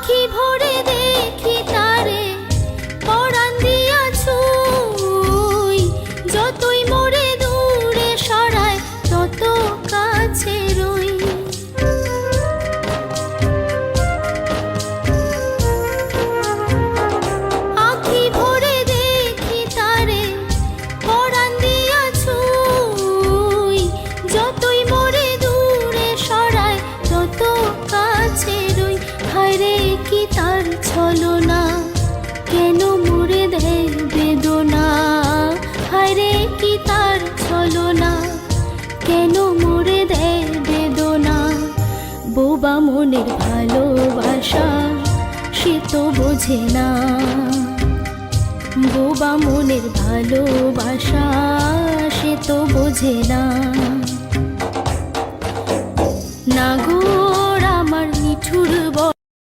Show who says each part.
Speaker 1: আখি ভরে দেখি তারে পরাণ দিয়া ছুঁই, যতই মোরে দূরে সরায় তত কাছে রই। আখি ভরে দেখি তারে পরাণ দিয়া ছুঁই, যতই মোরে দূরে সরায় তত কাছে রই। হায়রে কি তার ছলনা, কেন মোরে দেয় বেদনা। হায়রে কি তার ছলনা, কেন মোরে দেয় বেদনা। বোবা মনের ভালোবাসা সে তো বোঝে না, বোবা মনের ভালোবাসা সে তো বোঝে না। নাগর আমার নিঠুর